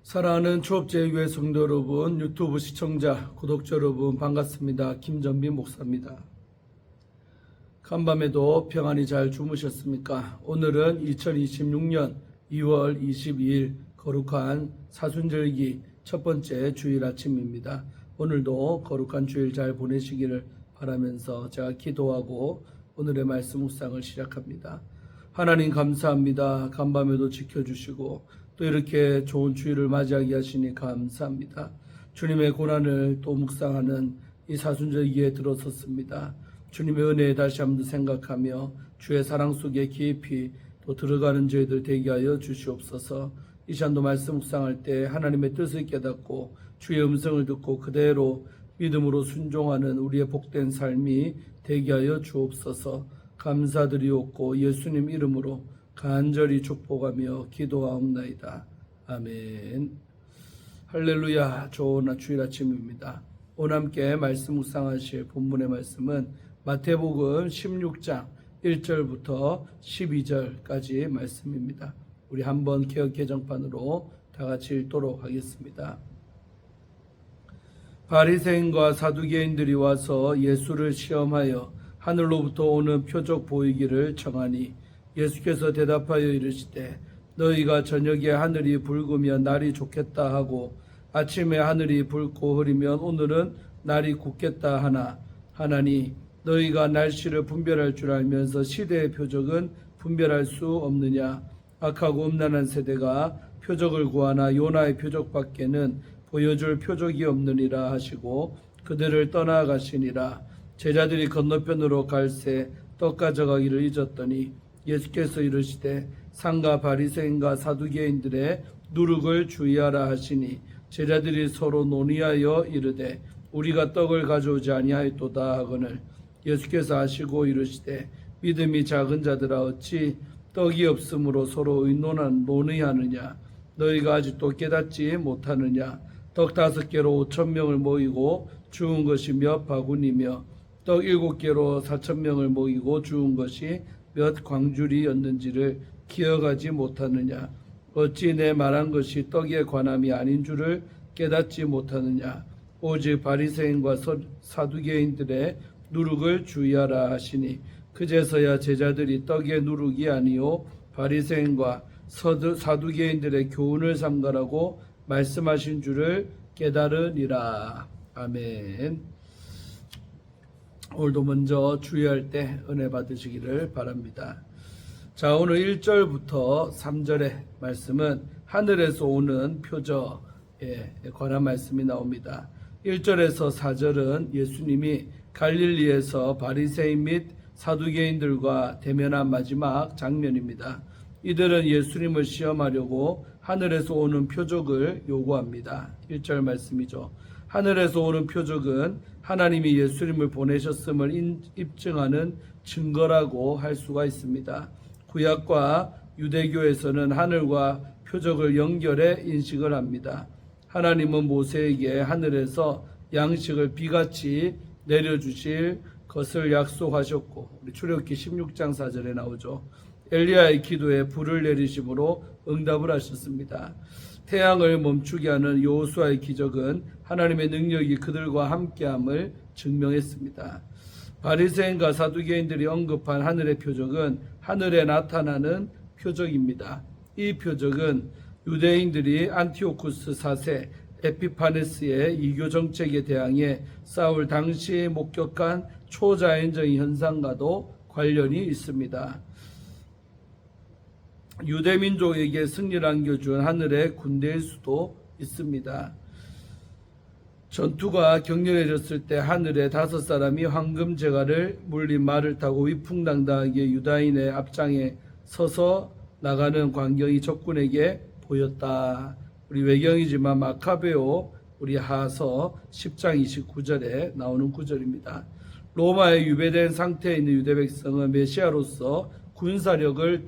사랑하는 초업제일교회 성도 여러분, 유튜브 시청자, 구독자 여러분 반갑습니다. 김전빈 목사입니다. 간밤에도 평안히 잘 주무셨습니까? 오늘은 2026년 2월 22일 거룩한 사순절기 첫 번째 주일 아침입니다. 오늘도 거룩한 주일 잘 보내시기를 바라면서 제가 기도하고 오늘의 말씀 묵상을 시작합니다. 하나님 감사합니다. 간밤에도 지켜주시고 또 이렇게 좋은 주일을 맞이하게 하시니 감사합니다. 주님의 고난을 또 묵상하는 이 사순절기에 들어섰습니다. 주님의 은혜에 다시 한번 생각하며 주의 사랑 속에 깊이 또 들어가는 저희들 되게 하여 주시옵소서. 이 시간도 말씀 묵상할 때 하나님의 뜻을 깨닫고 주의 음성을 듣고 그대로 믿음으로 순종하는 우리의 복된 삶이 되게 하여 주옵소서. 감사드리옵고 예수님 이름으로 간절히 축복하며 기도하옵나이다. 아멘. 할렐루야. 좋은 주일 아침입니다. 오늘 함께 말씀 묵상하실 본문의 말씀은 마태복음 16장 1절부터 12절까지 말씀입니다. 우리 한번 개역 개정판으로 다 같이 읽도록 하겠습니다. 바리새인과 사두개인들이 와서 예수를 시험하여 하늘로부터 오는 표적 보이기를 청하니 예수께서 대답하여 이르시되 너희가 저녁에 하늘이 붉으면 날이 좋겠다 하고 아침에 하늘이 붉고 흐리면 오늘은 날이 굳겠다 하나니 너희가 날씨를 분별할 줄 알면서 시대의 표적은 분별할 수 없느냐. 악하고 음란한 세대가 표적을 구하나 요나의 표적밖에는 보여줄 표적이 없느니라 하시고 그들을 떠나가시니라. 제자들이 건너편으로 갈새 떡 가져가기를 잊었더니 예수께서 이르시되 상가 바리새인과 사두개인들의 누룩을 주의하라 하시니 제자들이 서로 논의하여 이르되 우리가 떡을 가져오지 아니하였도다 하거늘 예수께서 하시고 이르시되 믿음이 작은 자들아 어찌 떡이 없으므로 서로 논의하느냐. 너희가 아직도 깨닫지 못하느냐. 떡 5개로 5,000명을 모이고 주운 것이 몇 바구니며 떡 7개로 4,000명을 모이고 주운 것이 몇 광줄이었는지를 기억하지 못하느냐. 어찌 내 말한 것이 떡에 관함이 아닌 줄을 깨닫지 못하느냐. 오직 바리새인과 사두개인들의 누룩을 주의하라 하시니 그제서야 제자들이 떡의 누룩이 아니요 바리새인과 사두개인들의 교훈을 삼가라고 말씀하신 줄을 깨달으니라. 아멘. 오늘도 먼저 주의할 때 은혜 받으시기를 바랍니다. 자, 오늘 1절부터 3절의 말씀은 하늘에서 오는 표적에 관한 말씀이 나옵니다. 1절에서 4절은 예수님이 갈릴리에서 바리새인 및 사두개인들과 대면한 마지막 장면입니다. 이들은 예수님을 시험하려고 하늘에서 오는 표적을 요구합니다. 1절 말씀이죠. 하늘에서 오는 표적은 하나님이 예수님을 보내셨음을 입증하는 증거라고 할 수가 있습니다. 구약과 유대교에서는 하늘과 표적을 연결해 인식을 합니다. 하나님은 모세에게 하늘에서 양식을 비같이 내려주실 것을 약속하셨고 우리 출애굽기 16장 4절에 나오죠. 엘리야의 기도에 불을 내리심으로 응답을 하셨습니다. 태양을 멈추게 하는 여호수아의 기적은 하나님의 능력이 그들과 함께함을 증명했습니다. 바리새인과 사두개인들이 언급한 하늘의 표적은 하늘에 나타나는 표적입니다. 이 표적은 유대인들이 안티오쿠스 4세 에피파네스의 이교 정책에 대항해 싸울 당시에 목격한 초자연적인 현상과도 관련이 있습니다. 유대민족에게 승리를 안겨준 하늘의 군대일 수도 있습니다. 전투가 격렬해졌을 때 하늘에 5사람이 황금 제갈을 물린 말을 타고 위풍당당하게 유다인의 앞장에 서서 나가는 광경이 적군에게 보였다. 우리 외경이지만 마카베오 우리 하서 10장 29절에 나오는 구절입니다. 로마에 유배된 상태에 있는 유대 백성은 메시아로서 군사력을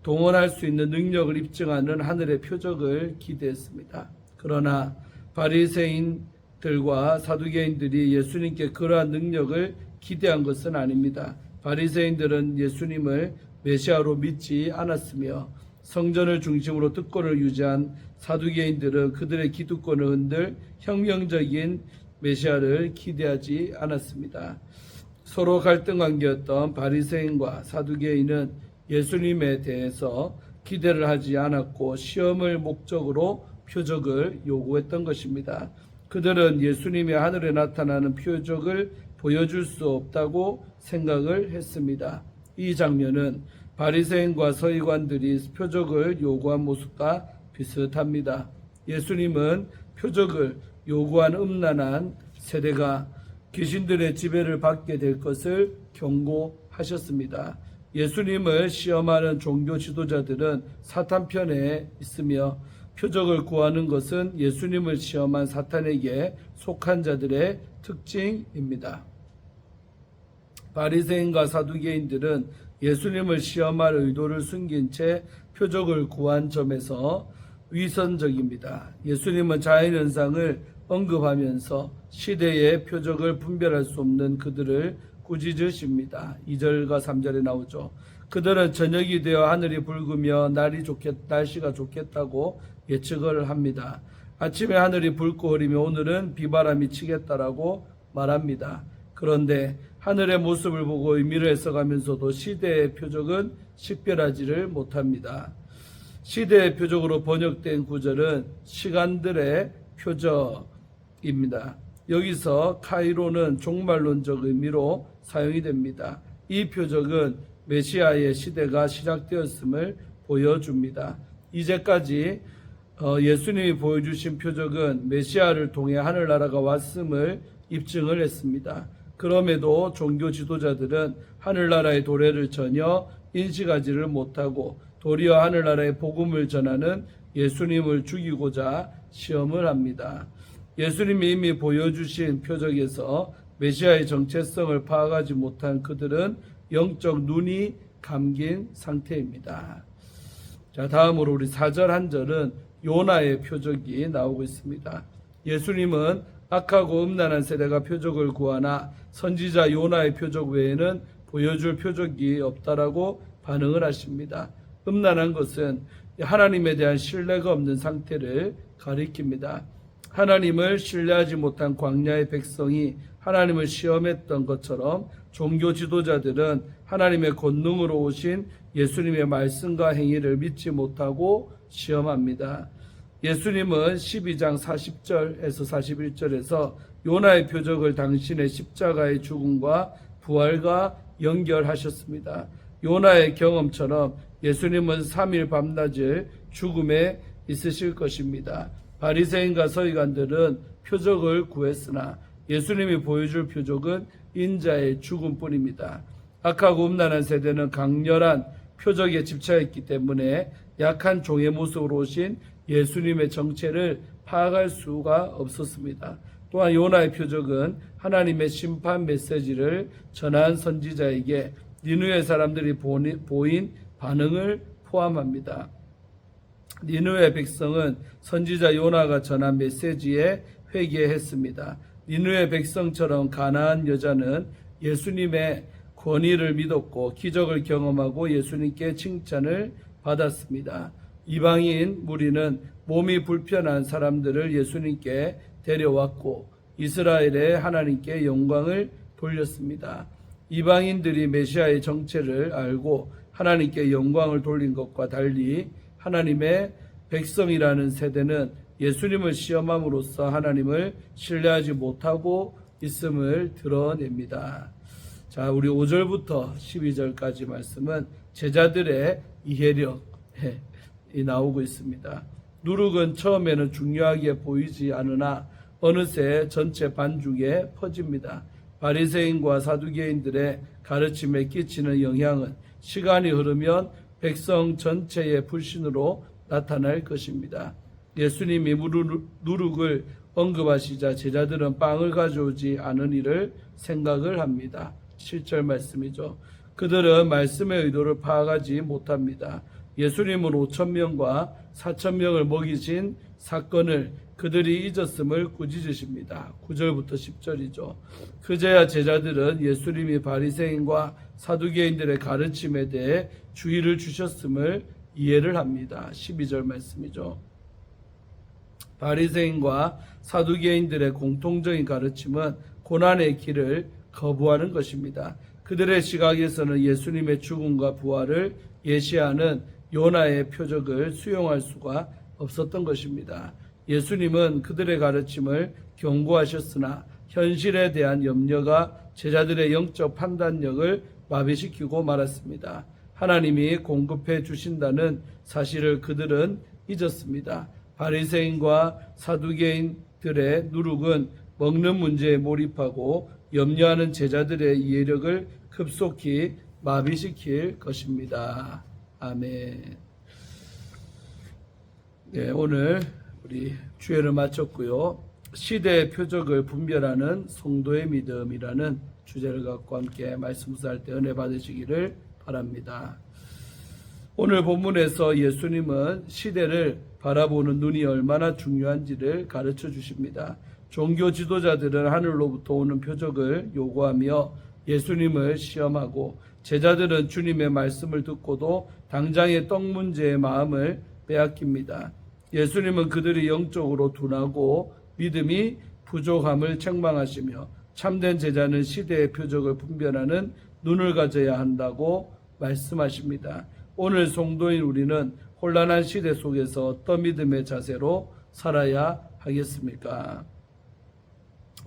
동원할 수 있는 능력을 입증하는 하늘의 표적을 기대했습니다. 그러나 바리새인들과 사두개인들이 예수님께 그러한 능력을 기대한 것은 아닙니다. 바리새인들은 예수님을 메시아로 믿지 않았으며 성전을 중심으로 특권을 유지한 사두개인들은 그들의 기득권을 흔들 혁명적인 메시아를 기대하지 않았습니다. 서로 갈등 관계였던 바리새인과 사두개인은 예수님에 대해서 기대를 하지 않았고 시험을 목적으로 표적을 요구했던 것입니다. 그들은 예수님이 하늘에 나타나는 표적을 보여줄 수 없다고 생각을 했습니다. 이 장면은 바리새인과 서기관들이 표적을 요구한 모습과 비슷합니다. 예수님은 표적을 요구한 음란한 세대가 귀신들의 지배를 받게 될 것을 경고하셨습니다. 예수님을 시험하는 종교 지도자들은 사탄 편에 있으며 표적을 구하는 것은 예수님을 시험한 사탄에게 속한 자들의 특징입니다. 바리새인과 사두개인들은 예수님을 시험할 의도를 숨긴 채 표적을 구한 점에서 위선적입니다. 예수님은 자연현상을 언급하면서 시대의 표적을 분별할 수 없는 그들을 꾸짖으십니다. 2절과 3절에 나오죠. 그들은 저녁이 되어 하늘이 붉으며 날씨가 좋겠다고 예측을 합니다. 아침에 하늘이 붉고 흐리며 오늘은 비바람이 치겠다라고 말합니다. 그런데 하늘의 모습을 보고 의미를 해석하면서도 시대의 표적은 식별하지를 못합니다. 시대의 표적으로 번역된 구절은 시간들의 표적입니다. 여기서 카이로는 종말론적 의미로 사용이 됩니다. 이 표적은 메시아의 시대가 시작되었음을 보여줍니다. 이제까지 예수님이 보여주신 표적은 메시아를 통해 하늘나라가 왔음을 입증을 했습니다. 그럼에도 종교 지도자들은 하늘나라의 도래를 전혀 인식하지를 못하고 도리어 하늘나라의 복음을 전하는 예수님을 죽이고자 시험을 합니다. 예수님이 이미 보여주신 표적에서 메시아의 정체성을 파악하지 못한 그들은 영적 눈이 감긴 상태입니다. 자, 다음으로 우리 4절 한 절은 요나의 표적이 나오고 있습니다. 예수님은 악하고 음란한 세대가 표적을 구하나 선지자 요나의 표적 외에는 보여줄 표적이 없다라고 반응을 하십니다. 음란한 것은 하나님에 대한 신뢰가 없는 상태를 가리킵니다. 하나님을 신뢰하지 못한 광야의 백성이 하나님을 시험했던 것처럼 종교 지도자들은 하나님의 권능으로 오신 예수님의 말씀과 행위를 믿지 못하고 시험합니다. 예수님은 12장 40절에서 41절에서 요나의 표적을 당신의 십자가의 죽음과 부활과 연결하셨습니다. 요나의 경험처럼 예수님은 3일 밤낮을 죽음에 있으실 것입니다. 바리새인과 서기관들은 표적을 구했으나 예수님이 보여줄 표적은 인자의 죽음뿐입니다. 악하고 음란한 세대는 강렬한 표적에 집착했기 때문에 약한 종의 모습으로 오신 예수님의 정체를 파악할 수가 없었습니다. 또한 요나의 표적은 하나님의 심판 메시지를 전한 선지자에게 니느웨 사람들이 보인 반응을 포함합니다. 니느웨 백성은 선지자 요나가 전한 메시지에 회개했습니다. 니느웨 백성처럼 가나안 여자는 예수님의 권위를 믿었고 기적을 경험하고 예수님께 칭찬을 받았습니다. 이방인 무리는 몸이 불편한 사람들을 예수님께 데려왔고 이스라엘의 하나님께 영광을 돌렸습니다. 이방인들이 메시아의 정체를 알고 하나님께 영광을 돌린 것과 달리 하나님의 백성이라는 세대는 예수님을 시험함으로써 하나님을 신뢰하지 못하고 있음을 드러냅니다. 자, 우리 5절부터 12절까지 말씀은 제자들의 이해력이 나오고 있습니다. 누룩은 처음에는 중요하게 보이지 않으나 어느새 전체 반죽에 퍼집니다. 바리새인과 사두개인들의 가르침에 끼치는 영향은 시간이 흐르면 백성 전체의 불신으로 나타날 것입니다. 예수님이 누룩을 언급하시자 제자들은 빵을 가져오지 않은 일을 생각을 합니다. 7절 말씀이죠. 그들은 말씀의 의도를 파악하지 못합니다. 예수님은 5,000명과 4,000명을 먹이신 사건을 그들이 잊었음을 꾸짖으십니다. 9절부터 10절이죠. 그제야 제자들은 예수님이 바리새인과 사두개인들의 가르침에 대해 주의를 주셨음을 이해를 합니다. 12절 말씀이죠. 바리새인과 사두개인들의 공통적인 가르침은 고난의 길을 거부하는 것입니다. 그들의 시각에서는 예수님의 죽음과 부활을 예시하는 요나의 표적을 수용할 수가 없었던 것입니다. 예수님은 그들의 가르침을 경고하셨으나 현실에 대한 염려가 제자들의 영적 판단력을 마비시키고 말았습니다. 하나님이 공급해 주신다는 사실을 그들은 잊었습니다. 바리새인과 사두개인들의 누룩은 먹는 문제에 몰입하고 염려하는 제자들의 이해력을 급속히 마비시킬 것입니다. 아멘. 네, 오늘 우리 주회를 마쳤고요. 시대의 표적을 분별하는 성도의 믿음이라는 주제를 갖고 함께 말씀 묵상할 때 은혜 받으시기를 바랍니다. 오늘 본문에서 예수님은 시대를 바라보는 눈이 얼마나 중요한지를 가르쳐 주십니다. 종교 지도자들은 하늘로부터 오는 표적을 요구하며 예수님을 시험하고, 제자들은 주님의 말씀을 듣고도 당장의 떡 문제의 마음을 빼앗깁니다. 예수님은 그들이 영적으로 둔하고 믿음이 부족함을 책망하시며, 참된 제자는 시대의 표적을 분별하는 눈을 가져야 한다고 말씀하십니다. 오늘 성도인 우리는 혼란한 시대 속에서 어떤 믿음의 자세로 살아야 하겠습니까?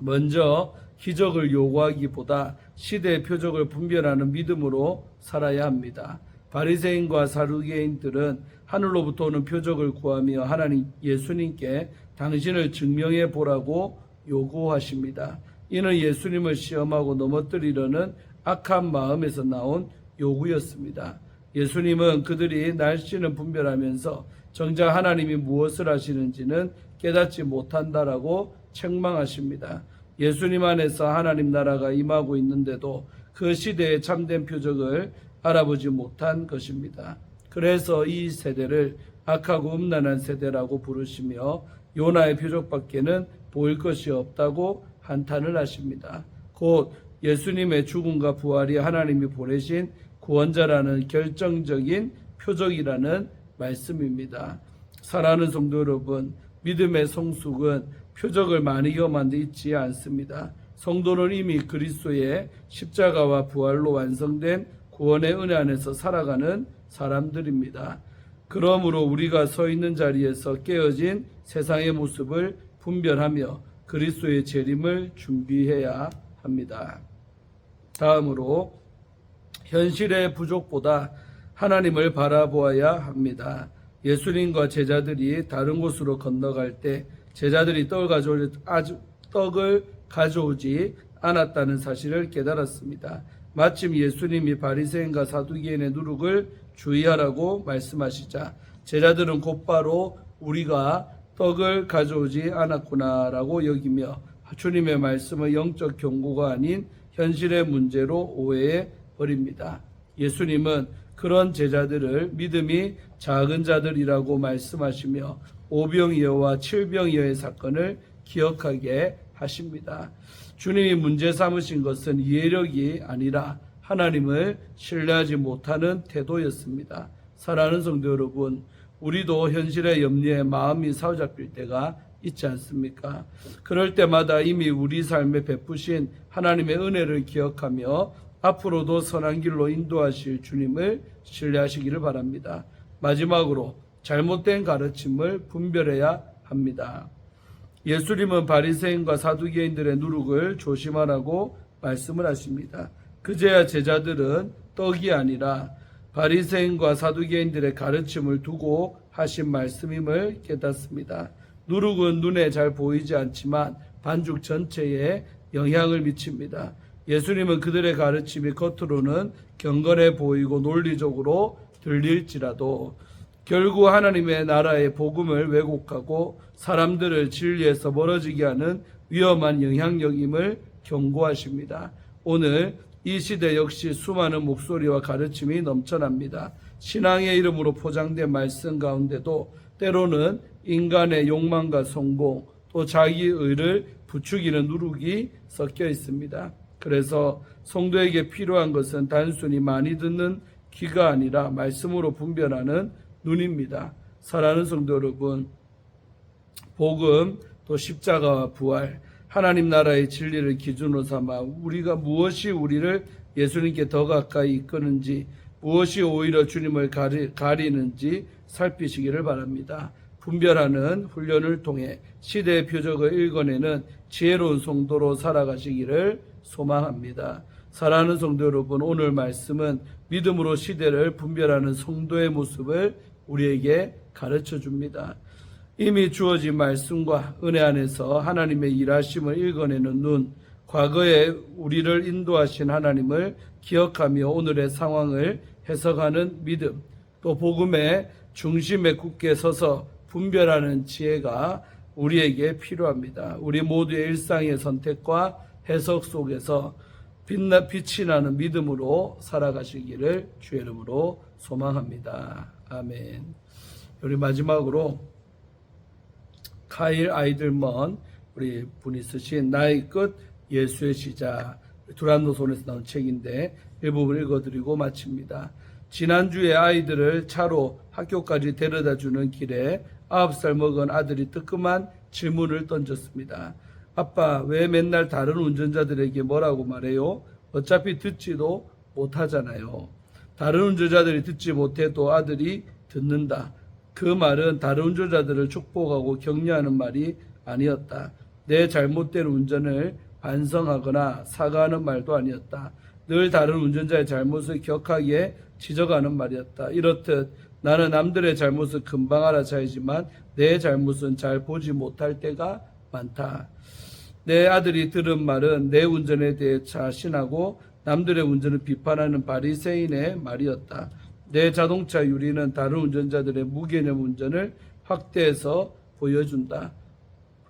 먼저 기적을 요구하기보다 시대의 표적을 분별하는 믿음으로 살아야 합니다. 바리새인과 사두개인들은 하늘로부터 오는 표적을 구하며 하나님 예수님께 당신을 증명해 보라고 요구하십니다. 이는 예수님을 시험하고 넘어뜨리려는 악한 마음에서 나온 요구였습니다. 예수님은 그들이 날씨는 분별하면서 정작 하나님이 무엇을 하시는지는 깨닫지 못한다라고 책망하십니다. 예수님 안에서 하나님 나라가 임하고 있는데도 그 시대의 참된 표적을 알아보지 못한 것입니다. 그래서 이 세대를 악하고 음란한 세대라고 부르시며 요나의 표적밖에는 보일 것이 없다고 한탄을 하십니다. 곧 예수님의 죽음과 부활이 하나님이 보내신 구원자라는 결정적인 표적이라는 말씀입니다. 사랑하는 성도 여러분, 믿음의 성숙은 표적을 많이 경험한 데 있지 않습니다. 성도는 이미 그리스도의 십자가와 부활로 완성된 구원의 은혜 안에서 살아가는 사람들입니다. 그러므로 우리가 서 있는 자리에서 깨어진 세상의 모습을 분별하며 그리스도의 재림을 준비해야 합니다. 다음으로 현실의 부족보다 하나님을 바라보아야 합니다. 예수님과 제자들이 다른 곳으로 건너갈 때 제자들이 떡을 가져오지 않았다는 사실을 깨달았습니다. 마침 예수님이 바리새인과 사두개인의 누룩을 주의하라고 말씀하시자 제자들은 곧바로 우리가 떡을 가져오지 않았구나라고 여기며 주님의 말씀은 영적 경고가 아닌 현실의 문제로 오해해 버립니다. 예수님은 그런 제자들을 믿음이 작은 자들이라고 말씀하시며 오병이어와 칠병이어의 사건을 기억하게 하십니다. 주님이 문제 삼으신 것은 이해력이 아니라 하나님을 신뢰하지 못하는 태도였습니다. 사랑하는 성도 여러분, 우리도 현실의 염려에 마음이 사로잡힐 때가 있지 않습니까? 그럴 때마다 이미 우리 삶에 베푸신 하나님의 은혜를 기억하며 앞으로도 선한 길로 인도하실 주님을 신뢰하시기를 바랍니다. 마지막으로 잘못된 가르침을 분별해야 합니다. 예수님은 바리새인과 사두개인들의 누룩을 조심하라고 말씀을 하십니다. 그제야 제자들은 떡이 아니라 바리새인과 사두개인들의 가르침을 두고 하신 말씀임을 깨닫습니다. 누룩은 눈에 잘 보이지 않지만 반죽 전체에 영향을 미칩니다. 예수님은 그들의 가르침이 겉으로는 경건해 보이고 논리적으로 들릴지라도 결국 하나님의 나라의 복음을 왜곡하고 사람들을 진리에서 멀어지게 하는 위험한 영향력임을 경고하십니다. 오늘 이 시대 역시 수많은 목소리와 가르침이 넘쳐납니다. 신앙의 이름으로 포장된 말씀 가운데도 때로는 인간의 욕망과 성공, 또 자기의를 부추기는 누룩이 섞여 있습니다. 그래서 성도에게 필요한 것은 단순히 많이 듣는 귀가 아니라 말씀으로 분별하는 눈입니다. 사랑하는 성도 여러분, 복음 또 십자가와 부활, 하나님 나라의 진리를 기준으로 삼아 우리가 무엇이 우리를 예수님께 더 가까이 이끄는지, 무엇이 오히려 주님을 가리는지 살피시기를 바랍니다. 분별하는 훈련을 통해 시대의 표적을 읽어내는 지혜로운 성도로 살아가시기를 소망합니다. 사랑하는 성도 여러분, 오늘 말씀은 믿음으로 시대를 분별하는 성도의 모습을 우리에게 가르쳐 줍니다. 이미 주어진 말씀과 은혜 안에서 하나님의 일하심을 읽어내는 눈, 과거에 우리를 인도하신 하나님을 기억하며 오늘의 상황을 해석하는 믿음, 또 복음의 중심에 굳게 서서 분별하는 지혜가 우리에게 필요합니다. 우리 모두의 일상의 선택과 해석 속에서 빛이 나는 믿음으로 살아가시기를 주의 이름으로 소망합니다. 아멘. 우리 마지막으로 카일 아이들먼 우리 분이 쓰신 나의 끝 예수의 시작, 두란노 손에서 나온 책인데 일부분 읽어드리고 마칩니다. 지난주에 아이들을 차로 학교까지 데려다주는 길에 9살 먹은 아들이 뜨끔한 질문을 던졌습니다. 아빠, 왜 맨날 다른 운전자들에게 뭐라고 말해요? 어차피 듣지도 못하잖아요. 다른 운전자들이 듣지 못해도 아들이 듣는다. 그 말은 다른 운전자들을 축복하고 격려하는 말이 아니었다. 내 잘못된 운전을 반성하거나 사과하는 말도 아니었다. 늘 다른 운전자의 잘못을 격하게 지적하는 말이었다. 이렇듯 나는 남들의 잘못을 금방 알아차리지만 내 잘못은 잘 보지 못할 때가 많다. 내 아들이 들은 말은 내 운전에 대해 자신하고 남들의 운전을 비판하는 바리새인의 말이었다. 내 자동차 유리는 다른 운전자들의 무개념 운전을 확대해서 보여준다.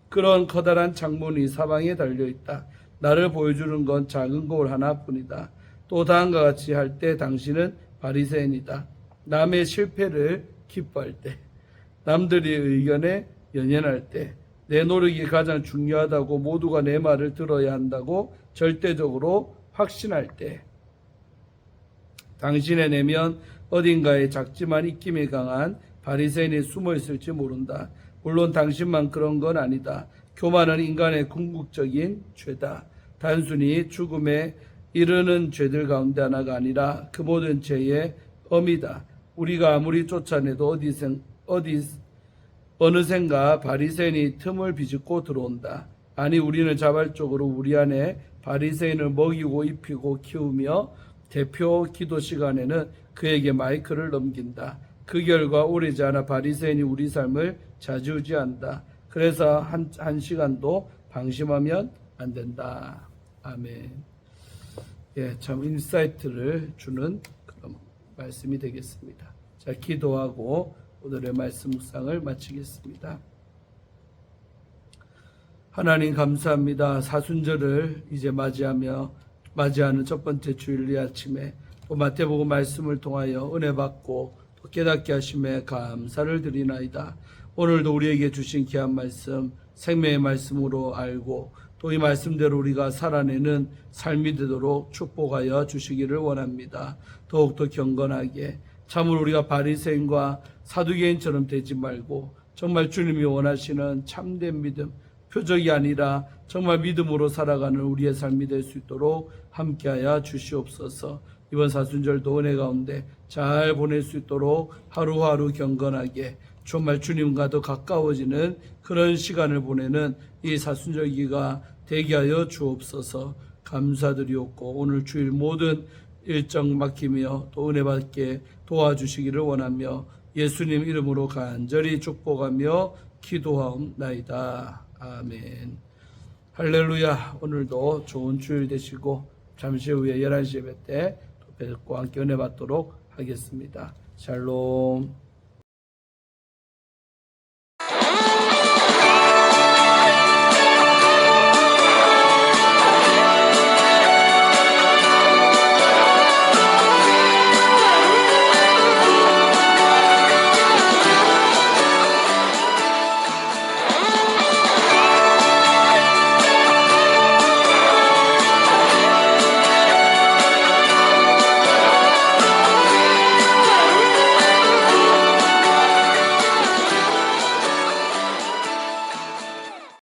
그런 커다란 창문이 사방에 달려있다. 나를 보여주는 건 작은 거울 하나뿐이다. 또 다음과 같이 할 때 당신은 바리새인이다. 남의 실패를 기뻐할 때, 남들의 의견에 연연할 때, 내 노력이 가장 중요하다고 모두가 내 말을 들어야 한다고 절대적으로 확신할 때, 당신의 내면 어딘가에 작지만 입김이 강한 바리새인이 숨어 있을지 모른다. 물론 당신만 그런 건 아니다. 교만은 인간의 궁극적인 죄다. 단순히 죽음에 이르는 죄들 가운데 하나가 아니라 그 모든 죄의 엄이다. 우리가 아무리 쫓아내도 어느샌가 바리새인이 틈을 비집고 들어온다. 아니, 우리는 자발적으로 우리 안에 바리새인을 먹이고 입히고 키우며 대표 기도 시간에는 그에게 마이크를 넘긴다. 그 결과 오래지 않아 바리새인이 우리 삶을 좌지우지한다. 그래서 한 시간도 방심하면 안 된다. 아멘. 예, 참 인사이트를 주는 그런 말씀이 되겠습니다. 자, 기도하고 오늘의 말씀 묵상을 마치겠습니다. 하나님 감사합니다. 사순절을 이제 맞이하는 첫 번째 주일 아침에 또 마태복음 말씀을 통하여 은혜 받고 또 깨닫게 하심에 감사를 드리나이다. 오늘도 우리에게 주신 귀한 말씀, 생명의 말씀으로 알고 또 이 말씀대로 우리가 살아내는 삶이 되도록 축복하여 주시기를 원합니다. 더욱더 경건하게 참으로 우리가 바리새인과 사두개인처럼 되지 말고 정말 주님이 원하시는 참된 믿음, 표적이 아니라 정말 믿음으로 살아가는 우리의 삶이 될 수 있도록 함께하여 주시옵소서. 이번 사순절도 은혜 가운데 잘 보낼 수 있도록 하루하루 경건하게 정말 주님과 더 가까워지는 그런 시간을 보내는 이 사순절기가 되게 하여 주옵소서. 감사드리옵고 오늘 주일 모든 일정 맡기며 또 은혜 받게 도와주시기를 원하며 예수님 이름으로 간절히 축복하며 기도하옵나이다. 아멘. 할렐루야. 오늘도 좋은 주일 되시고 잠시 후에 11시 예배 때 또 뵙고 함께 은혜 받도록 하겠습니다. 샬롬.